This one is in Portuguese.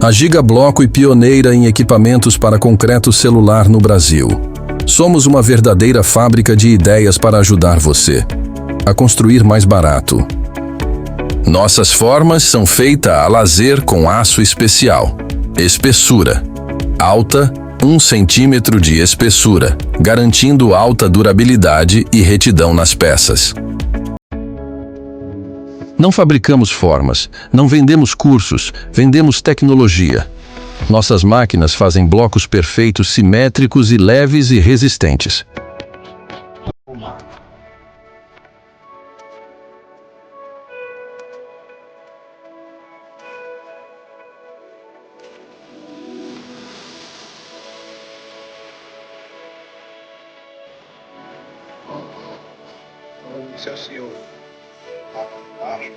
A Gigabloco e pioneira em equipamentos para concreto celular no Brasil. Somos uma verdadeira fábrica de ideias para ajudar você a construir mais barato. Nossas formas são feitas a laser com aço especial. Espessura alta, 1 centímetro de espessura, garantindo alta durabilidade e retidão nas peças. Não fabricamos formas, não vendemos cursos, vendemos tecnologia. Nossas máquinas fazem blocos perfeitos, simétricos e leves e resistentes. Esse é o senhor. Acho.